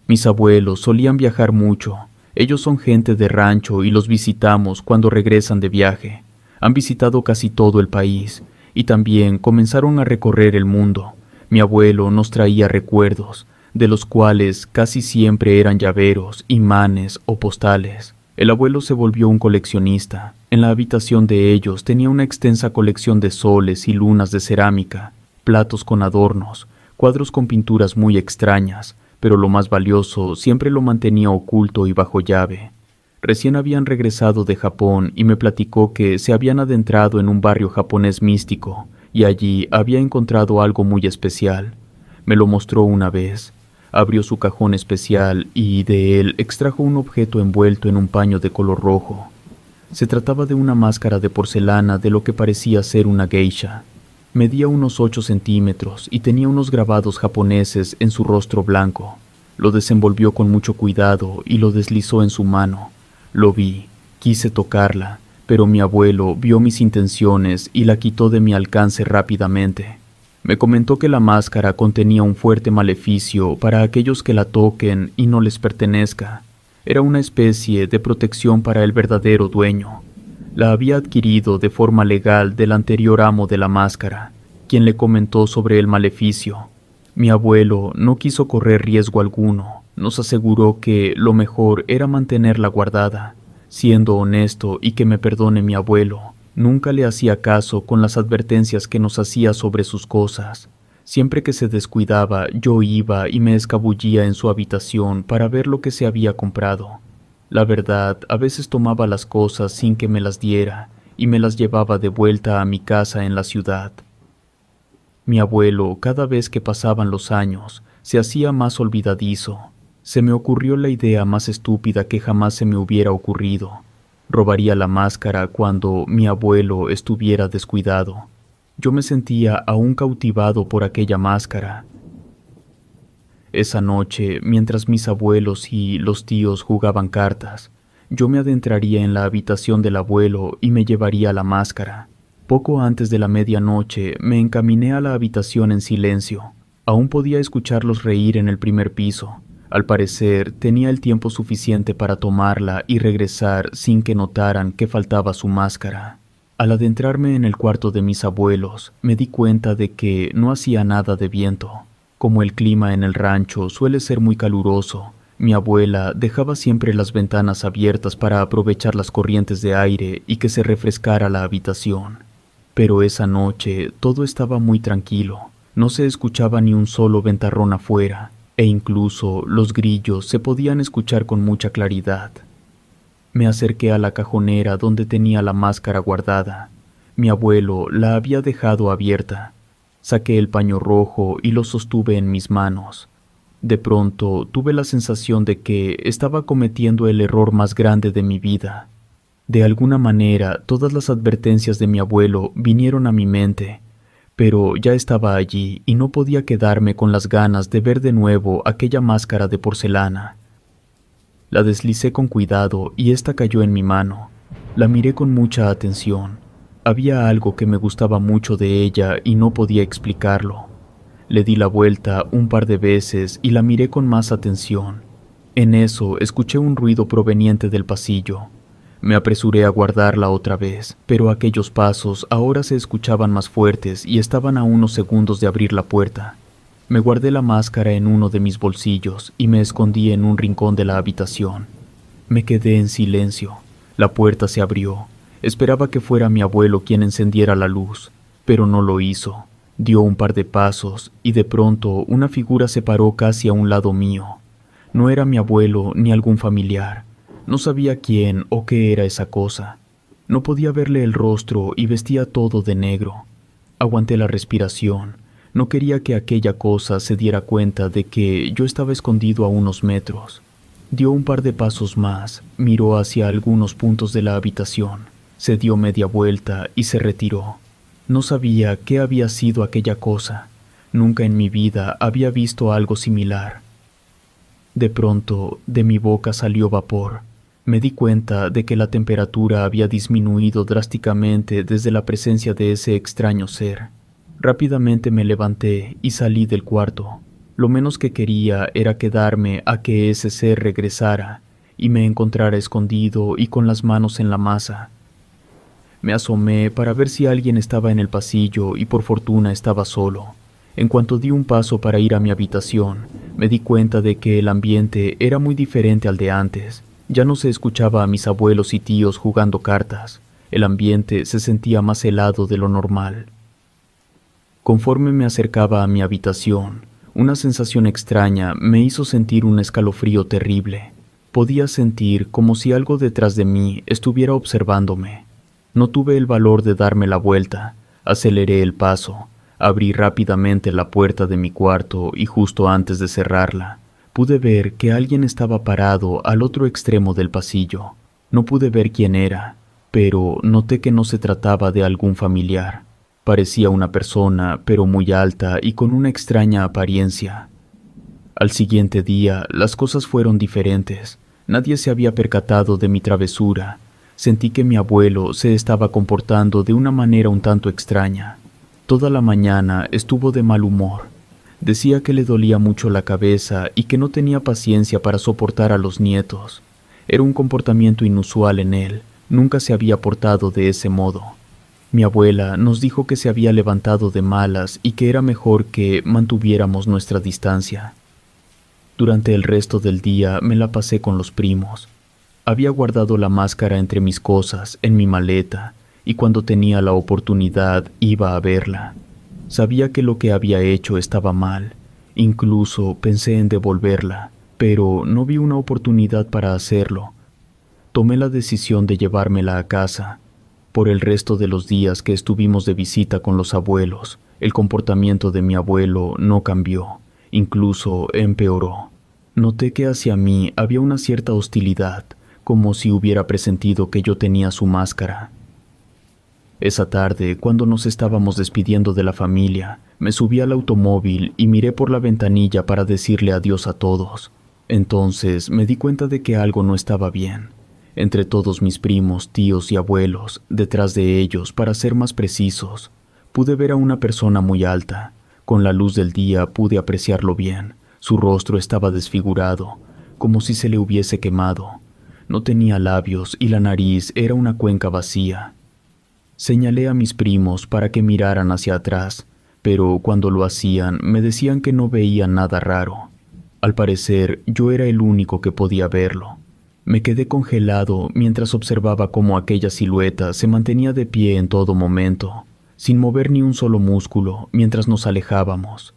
Mis abuelos solían viajar mucho. Ellos son gente de rancho y los visitamos cuando regresan de viaje. Han visitado casi todo el país y también comenzaron a recorrer el mundo. Mi abuelo nos traía recuerdos, de los cuales casi siempre eran llaveros, imanes o postales. El abuelo se volvió un coleccionista. En la habitación de ellos tenía una extensa colección de soles y lunas de cerámica, platos con adornos, cuadros con pinturas muy extrañas, pero lo más valioso siempre lo mantenía oculto y bajo llave. Recién habían regresado de Japón y me platicó que se habían adentrado en un barrio japonés místico y allí había encontrado algo muy especial. Me lo mostró una vez. Abrió su cajón especial y de él extrajo un objeto envuelto en un paño de color rojo. Se trataba de una máscara de porcelana de lo que parecía ser una geisha. Medía unos 8 centímetros y tenía unos grabados japoneses en su rostro blanco. Lo desenvolvió con mucho cuidado y lo deslizó en su mano. Lo vi, quise tocarla, pero mi abuelo vio mis intenciones y la quitó de mi alcance rápidamente. Me comentó que la máscara contenía un fuerte maleficio para aquellos que la toquen y no les pertenezca. Era una especie de protección para el verdadero dueño. La había adquirido de forma legal del anterior amo de la máscara, quien le comentó sobre el maleficio. Mi abuelo no quiso correr riesgo alguno. Nos aseguró que lo mejor era mantenerla guardada. Siendo honesto y que me perdone mi abuelo, nunca le hacía caso con las advertencias que nos hacía sobre sus cosas. Siempre que se descuidaba, yo iba y me escabullía en su habitación para ver lo que se había comprado. La verdad, a veces tomaba las cosas sin que me las diera y me las llevaba de vuelta a mi casa en la ciudad. Mi abuelo, cada vez que pasaban los años, se hacía más olvidadizo. Se me ocurrió la idea más estúpida que jamás se me hubiera ocurrido. Robaría la máscara cuando mi abuelo estuviera descuidado. Yo me sentía aún cautivado por aquella máscara. Esa noche, mientras mis abuelos y los tíos jugaban cartas, yo me adentraría en la habitación del abuelo y me llevaría la máscara. Poco antes de la medianoche me encaminé a la habitación en silencio. Aún podía escucharlos reír en el primer piso. Al parecer, tenía el tiempo suficiente para tomarla y regresar sin que notaran que faltaba su máscara. Al adentrarme en el cuarto de mis abuelos, me di cuenta de que no hacía nada de viento. Como el clima en el rancho suele ser muy caluroso, mi abuela dejaba siempre las ventanas abiertas para aprovechar las corrientes de aire y que se refrescara la habitación. Pero esa noche todo estaba muy tranquilo. No se escuchaba ni un solo ventarrón afuera, e incluso los grillos se podían escuchar con mucha claridad. Me acerqué a la cajonera donde tenía la máscara guardada. Mi abuelo la había dejado abierta. Saqué el paño rojo y lo sostuve en mis manos. De pronto tuve la sensación de que estaba cometiendo el error más grande de mi vida. De alguna manera, todas las advertencias de mi abuelo vinieron a mi mente, pero ya estaba allí y no podía quedarme con las ganas de ver de nuevo aquella máscara de porcelana. La deslicé con cuidado y ésta cayó en mi mano. La miré con mucha atención. Había algo que me gustaba mucho de ella y no podía explicarlo. Le di la vuelta un par de veces y la miré con más atención. En eso escuché un ruido proveniente del pasillo. Me apresuré a guardarla otra vez, pero aquellos pasos ahora se escuchaban más fuertes y estaban a unos segundos de abrir la puerta. Me guardé la máscara en uno de mis bolsillos y me escondí en un rincón de la habitación. Me quedé en silencio. La puerta se abrió. Esperaba que fuera mi abuelo quien encendiera la luz, pero no lo hizo. Dio un par de pasos y de pronto una figura se paró casi a un lado mío. No era mi abuelo ni algún familiar. No sabía quién o qué era esa cosa. No podía verle el rostro y vestía todo de negro. Aguanté la respiración. No quería que aquella cosa se diera cuenta de que yo estaba escondido a unos metros. Dio un par de pasos más, miró hacia algunos puntos de la habitación, se dio media vuelta y se retiró. No sabía qué había sido aquella cosa. Nunca en mi vida había visto algo similar. De pronto, de mi boca salió vapor. Me di cuenta de que la temperatura había disminuido drásticamente desde la presencia de ese extraño ser. Rápidamente me levanté y salí del cuarto. Lo menos que quería era quedarme a que ese ser regresara y me encontrara escondido y con las manos en la masa. Me asomé para ver si alguien estaba en el pasillo y por fortuna estaba solo. En cuanto di un paso para ir a mi habitación, me di cuenta de que el ambiente era muy diferente al de antes. Ya no se escuchaba a mis abuelos y tíos jugando cartas. El ambiente se sentía más helado de lo normal. Conforme me acercaba a mi habitación, una sensación extraña me hizo sentir un escalofrío terrible. Podía sentir como si algo detrás de mí estuviera observándome. No tuve el valor de darme la vuelta. Aceleré el paso. Abrí rápidamente la puerta de mi cuarto y justo antes de cerrarla, pude ver que alguien estaba parado al otro extremo del pasillo. No pude ver quién era, pero noté que no se trataba de algún familiar. Parecía una persona, pero muy alta y con una extraña apariencia. Al siguiente día, las cosas fueron diferentes. Nadie se había percatado de mi travesura. Sentí que mi abuelo se estaba comportando de una manera un tanto extraña. Toda la mañana estuvo de mal humor. Decía que le dolía mucho la cabeza y que no tenía paciencia para soportar a los nietos. Era un comportamiento inusual en él. Nunca se había portado de ese modo. Mi abuela nos dijo que se había levantado de malas y que era mejor que mantuviéramos nuestra distancia. Durante el resto del día me la pasé con los primos. Había guardado la máscara entre mis cosas, en mi maleta, y cuando tenía la oportunidad iba a verla. Sabía que lo que había hecho estaba mal. Incluso pensé en devolverla, pero no vi una oportunidad para hacerlo. Tomé la decisión de llevármela a casa. Por el resto de los días que estuvimos de visita con los abuelos, el comportamiento de mi abuelo no cambió, incluso empeoró. Noté que hacia mí había una cierta hostilidad, como si hubiera presentido que yo tenía su máscara. Esa tarde, cuando nos estábamos despidiendo de la familia, me subí al automóvil y miré por la ventanilla para decirle adiós a todos. Entonces me di cuenta de que algo no estaba bien. Entre todos mis primos, tíos y abuelos, detrás de ellos, para ser más precisos, pude ver a una persona muy alta. Con la luz del día pude apreciarlo bien. Su rostro estaba desfigurado, como si se le hubiese quemado. No tenía labios y la nariz era una cuenca vacía. Señalé a mis primos para que miraran hacia atrás, pero cuando lo hacían me decían que no veían nada raro. Al parecer, yo era el único que podía verlo. Me quedé congelado mientras observaba cómo aquella silueta se mantenía de pie en todo momento, sin mover ni un solo músculo mientras nos alejábamos.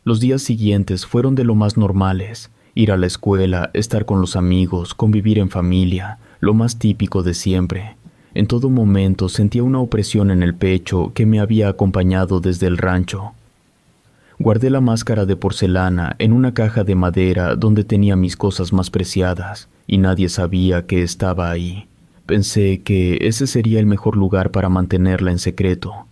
Los días siguientes fueron de lo más normales. Ir a la escuela, estar con los amigos, convivir en familia, lo más típico de siempre. En todo momento sentía una opresión en el pecho que me había acompañado desde el rancho. Guardé la máscara de porcelana en una caja de madera donde tenía mis cosas más preciadas, y nadie sabía que estaba ahí. Pensé que ese sería el mejor lugar para mantenerla en secreto.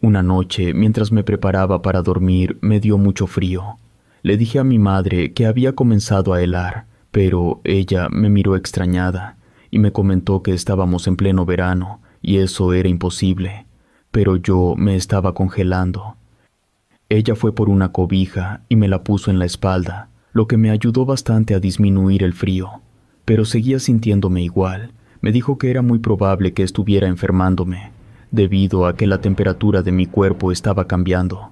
Una noche, mientras me preparaba para dormir, me dio mucho frío. Le dije a mi madre que había comenzado a helar, pero ella me miró extrañada y me comentó que estábamos en pleno verano y eso era imposible, pero yo me estaba congelando. Ella fue por una cobija y me la puso en la espalda, lo que me ayudó bastante a disminuir el frío, pero seguía sintiéndome igual. Me dijo que era muy probable que estuviera enfermándome, debido a que la temperatura de mi cuerpo estaba cambiando.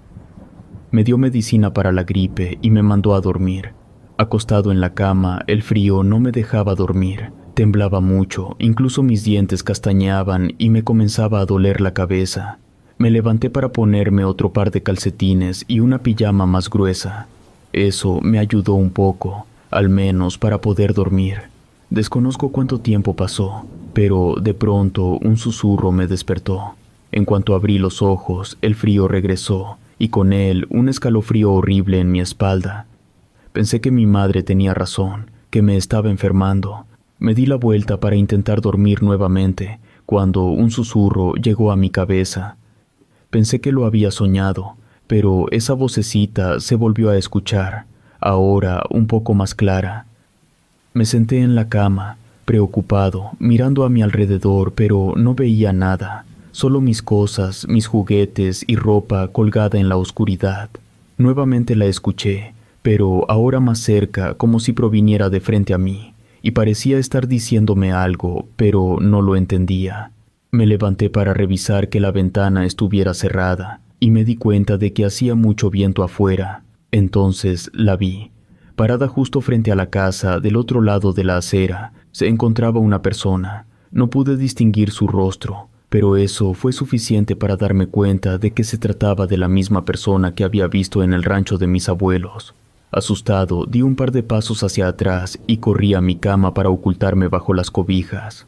Me dio medicina para la gripe y me mandó a dormir. Acostado en la cama, el frío no me dejaba dormir. Temblaba mucho, incluso mis dientes castañeaban y me comenzaba a doler la cabeza. Me levanté para ponerme otro par de calcetines y una pijama más gruesa. Eso me ayudó un poco, al menos para poder dormir. Desconozco cuánto tiempo pasó, pero de pronto un susurro me despertó. En cuanto abrí los ojos, el frío regresó, y con él un escalofrío horrible en mi espalda. Pensé que mi madre tenía razón, que me estaba enfermando. Me di la vuelta para intentar dormir nuevamente, cuando un susurro llegó a mi cabeza. Pensé que lo había soñado, pero esa vocecita se volvió a escuchar, ahora un poco más clara. Me senté en la cama, preocupado, mirando a mi alrededor, pero no veía nada. Solo mis cosas, mis juguetes y ropa colgada en la oscuridad. Nuevamente la escuché, pero ahora más cerca, como si proviniera de frente a mí, y parecía estar diciéndome algo, pero no lo entendía. Me levanté para revisar que la ventana estuviera cerrada, y me di cuenta de que hacía mucho viento afuera. Entonces la vi. Parada justo frente a la casa, del otro lado de la acera, se encontraba una persona. No pude distinguir su rostro, pero eso fue suficiente para darme cuenta de que se trataba de la misma persona que había visto en el rancho de mis abuelos. Asustado, di un par de pasos hacia atrás y corrí a mi cama para ocultarme bajo las cobijas.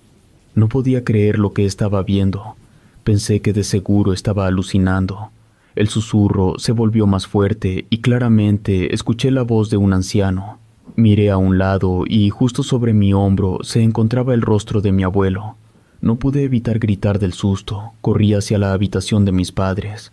No podía creer lo que estaba viendo. Pensé que de seguro estaba alucinando. El susurro se volvió más fuerte y claramente escuché la voz de un anciano. Miré a un lado y justo sobre mi hombro se encontraba el rostro de mi abuelo. No pude evitar gritar del susto. Corrí hacia la habitación de mis padres.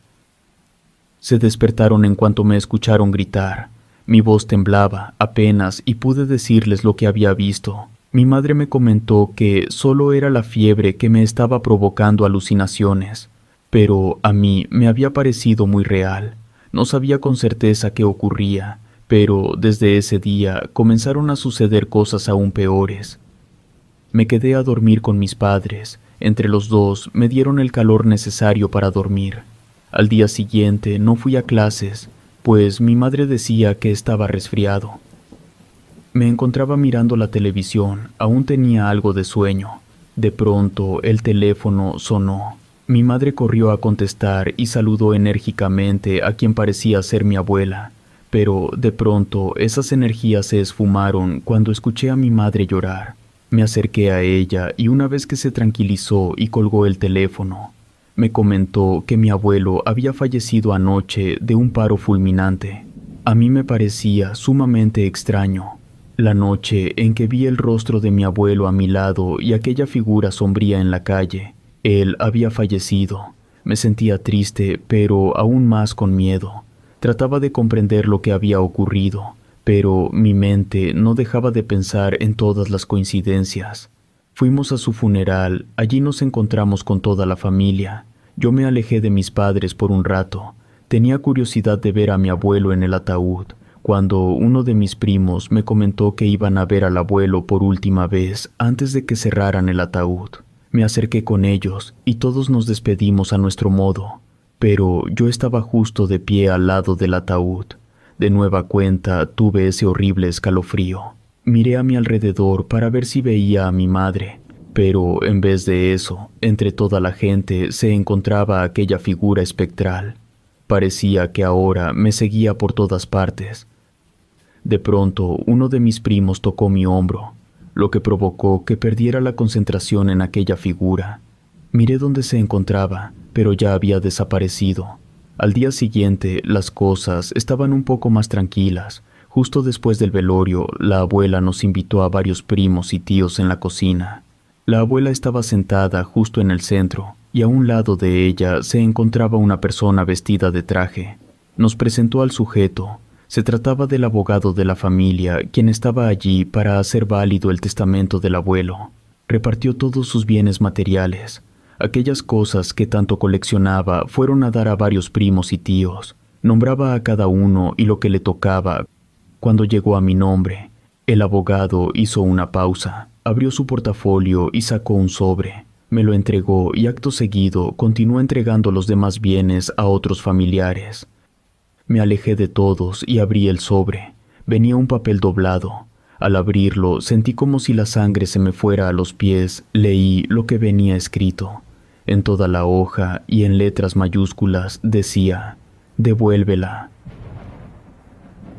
Se despertaron en cuanto me escucharon gritar. Mi voz temblaba apenas y pude decirles lo que había visto. Mi madre me comentó que solo era la fiebre que me estaba provocando alucinaciones, pero a mí me había parecido muy real. No sabía con certeza qué ocurría, pero desde ese día comenzaron a suceder cosas aún peores. Me quedé a dormir con mis padres. Entre los dos me dieron el calor necesario para dormir. Al día siguiente no fui a clases, pues mi madre decía que estaba resfriado. Me encontraba mirando la televisión, aún tenía algo de sueño. De pronto el teléfono sonó. Mi madre corrió a contestar y saludó enérgicamente a quien parecía ser mi abuela, pero de pronto esas energías se esfumaron cuando escuché a mi madre llorar. Me acerqué a ella y una vez que se tranquilizó y colgó el teléfono, me comentó que mi abuelo había fallecido anoche de un paro fulminante. A mí me parecía sumamente extraño. La noche en que vi el rostro de mi abuelo a mi lado y aquella figura sombría en la calle, él había fallecido. Me sentía triste, pero aún más con miedo. Trataba de comprender lo que había ocurrido, pero mi mente no dejaba de pensar en todas las coincidencias. Fuimos a su funeral, allí nos encontramos con toda la familia. Yo me alejé de mis padres por un rato. Tenía curiosidad de ver a mi abuelo en el ataúd, cuando uno de mis primos me comentó que iban a ver al abuelo por última vez antes de que cerraran el ataúd. Me acerqué con ellos y todos nos despedimos a nuestro modo, pero yo estaba justo de pie al lado del ataúd. De nueva cuenta tuve ese horrible escalofrío. Miré a mi alrededor para ver si veía a mi madre, pero en vez de eso, entre toda la gente se encontraba aquella figura espectral. Parecía que ahora me seguía por todas partes. De pronto, uno de mis primos tocó mi hombro, lo que provocó que perdiera la concentración en aquella figura. Miré dónde se encontraba, pero ya había desaparecido. Al día siguiente, las cosas estaban un poco más tranquilas. Justo después del velorio, la abuela nos invitó a varios primos y tíos en la cocina. La abuela estaba sentada justo en el centro, y a un lado de ella se encontraba una persona vestida de traje. Nos presentó al sujeto. Se trataba del abogado de la familia, quien estaba allí para hacer válido el testamento del abuelo. Repartió todos sus bienes materiales. Aquellas cosas que tanto coleccionaba fueron a dar a varios primos y tíos. Nombraba a cada uno y lo que le tocaba. Cuando llegó a mi nombre, el abogado hizo una pausa, abrió su portafolio y sacó un sobre. Me lo entregó y acto seguido continuó entregando los demás bienes a otros familiares. Me alejé de todos y abrí el sobre. Venía un papel doblado. Al abrirlo sentí como si la sangre se me fuera a los pies. Leí lo que venía escrito. En toda la hoja y en letras mayúsculas decía: «Devuélvela».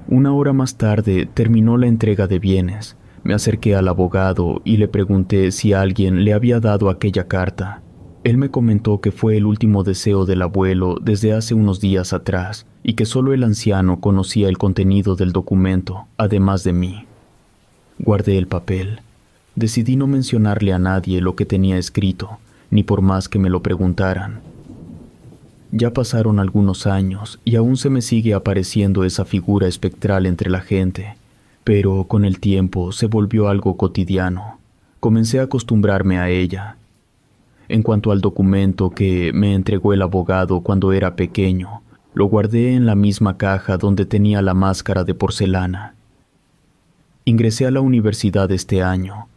Una hora más tarde terminó la entrega de bienes. Me acerqué al abogado y le pregunté si alguien le había dado aquella carta. Él me comentó que fue el último deseo del abuelo desde hace unos días atrás y que solo el anciano conocía el contenido del documento, además de mí. Guardé el papel. Decidí no mencionarle a nadie lo que tenía escrito, ni por más que me lo preguntaran. Ya pasaron algunos años y aún se me sigue apareciendo esa figura espectral entre la gente, pero con el tiempo se volvió algo cotidiano. Comencé a acostumbrarme a ella. En cuanto al documento que me entregó el abogado cuando era pequeño, Lo guardé en la misma caja donde tenía la máscara de porcelana. Ingresé a la universidad este año.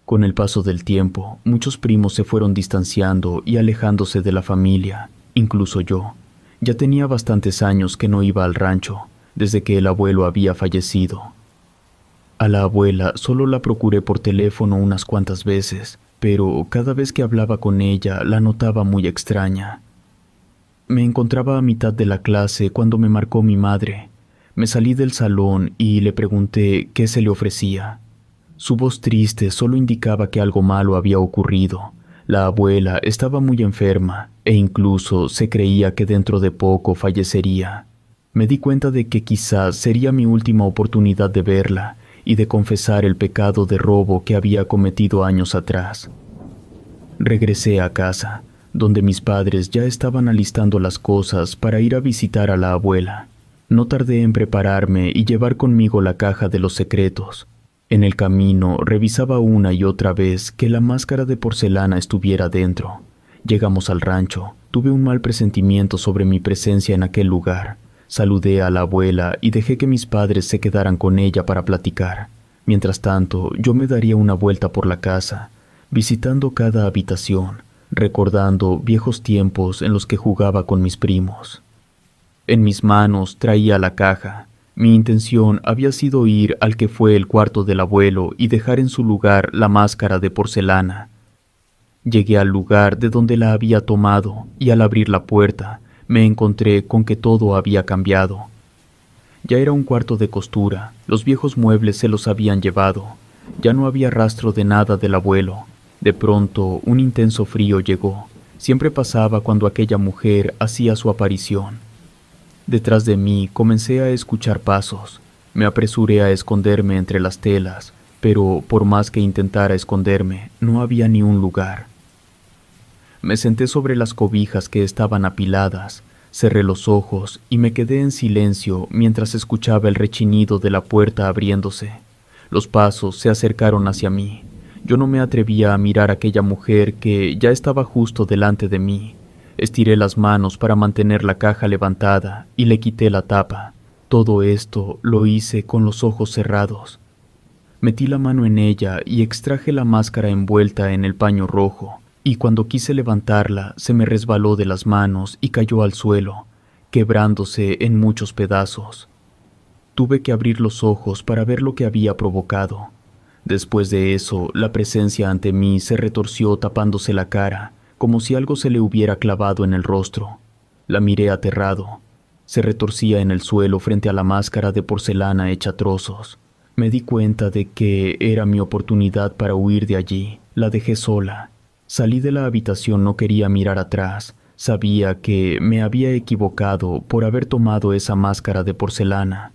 Con el paso del tiempo, muchos primos se fueron distanciando y alejándose de la familia, incluso yo. Ya tenía bastantes años que no iba al rancho, desde que el abuelo había fallecido. A la abuela solo la procuré por teléfono unas cuantas veces, pero cada vez que hablaba con ella la notaba muy extraña. Me encontraba a mitad de la clase cuando me marcó mi madre. Me salí del salón y le pregunté qué se le ofrecía. Su voz triste solo indicaba que algo malo había ocurrido. La abuela estaba muy enferma e incluso se creía que dentro de poco fallecería. Me di cuenta de que quizás sería mi última oportunidad de verla y de confesar el pecado de robo que había cometido años atrás. Regresé a casa, donde mis padres ya estaban alistando las cosas para ir a visitar a la abuela. No tardé en prepararme y llevar conmigo la caja de los secretos. En el camino revisaba una y otra vez que la máscara de porcelana estuviera dentro. Llegamos al rancho. Tuve un mal presentimiento sobre mi presencia en aquel lugar. Saludé a la abuela y dejé que mis padres se quedaran con ella para platicar. Mientras tanto, yo me daría una vuelta por la casa, visitando cada habitación, recordando viejos tiempos en los que jugaba con mis primos. En mis manos traía la caja. Mi intención había sido ir al que fue el cuarto del abuelo y dejar en su lugar la máscara de porcelana. Llegué al lugar de donde la había tomado y al abrir la puerta me encontré con que todo había cambiado. Ya era un cuarto de costura, los viejos muebles se los habían llevado, ya no había rastro de nada del abuelo. De pronto un intenso frío llegó. Siempre pasaba cuando aquella mujer hacía su aparición. Detrás de mí comencé a escuchar pasos. Me apresuré a esconderme entre las telas, pero por más que intentara esconderme, no había ni un lugar. Me senté sobre las cobijas que estaban apiladas, cerré los ojos y me quedé en silencio mientras escuchaba el rechinido de la puerta abriéndose. Los pasos se acercaron hacia mí. Yo no me atrevía a mirar a aquella mujer que ya estaba justo delante de mí. Estiré las manos para mantener la caja levantada y le quité la tapa. Todo esto lo hice con los ojos cerrados. Metí la mano en ella y extraje la máscara envuelta en el paño rojo, y cuando quise levantarla se me resbaló de las manos y cayó al suelo, quebrándose en muchos pedazos. Tuve que abrir los ojos para ver lo que había provocado. Después de eso, la presencia ante mí se retorció tapándose la cara, como si algo se le hubiera clavado en el rostro. La miré aterrado. Se retorcía en el suelo frente a la máscara de porcelana hecha trozos. Me di cuenta de que era mi oportunidad para huir de allí. La dejé sola. Salí de la habitación, no quería mirar atrás. Sabía que me había equivocado por haber tomado esa máscara de porcelana.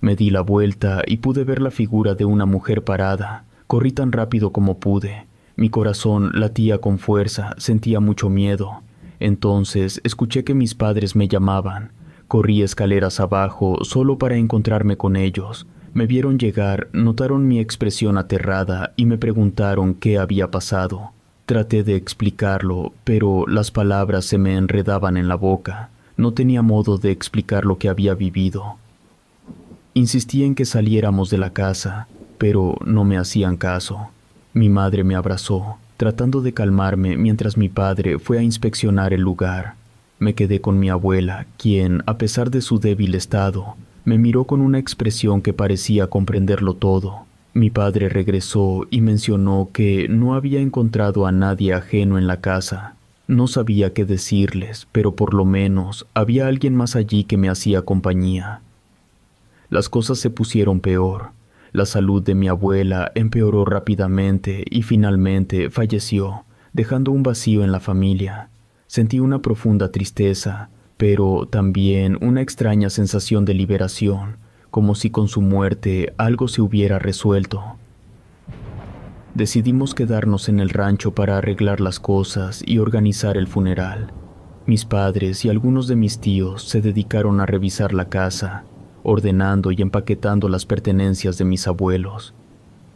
Me di la vuelta y pude ver la figura de una mujer parada. Corrí tan rápido como pude. Mi corazón latía con fuerza, sentía mucho miedo. Entonces escuché que mis padres me llamaban. Corrí escaleras abajo solo para encontrarme con ellos. Me vieron llegar, notaron mi expresión aterrada y me preguntaron qué había pasado. Traté de explicarlo, pero las palabras se me enredaban en la boca. No tenía modo de explicar lo que había vivido. Insistí en que saliéramos de la casa, pero no me hacían caso. Mi madre me abrazó, tratando de calmarme mientras mi padre fue a inspeccionar el lugar. Me quedé con mi abuela, quien, a pesar de su débil estado, me miró con una expresión que parecía comprenderlo todo. Mi padre regresó y mencionó que no había encontrado a nadie ajeno en la casa. No sabía qué decirles, pero por lo menos había alguien más allí que me hacía compañía. Las cosas se pusieron peor. La salud de mi abuela empeoró rápidamente y finalmente falleció, dejando un vacío en la familia. Sentí una profunda tristeza, pero también una extraña sensación de liberación, como si con su muerte algo se hubiera resuelto. Decidimos quedarnos en el rancho para arreglar las cosas y organizar el funeral. Mis padres y algunos de mis tíos se dedicaron a revisar la casa, ordenando y empaquetando las pertenencias de mis abuelos.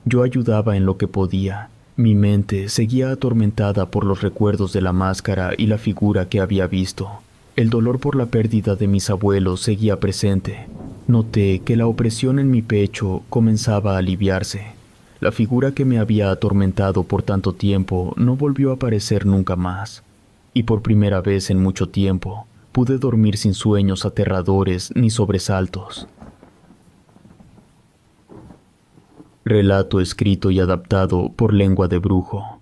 Yo ayudaba en lo que podía. Mi mente seguía atormentada por los recuerdos de la máscara y la figura que había visto. El dolor por la pérdida de mis abuelos seguía presente. Noté que la opresión en mi pecho comenzaba a aliviarse. La figura que me había atormentado por tanto tiempo no volvió a aparecer nunca más. Y por primera vez en mucho tiempo, pude dormir sin sueños aterradores ni sobresaltos. Relato escrito y adaptado por Lengua de Brujo.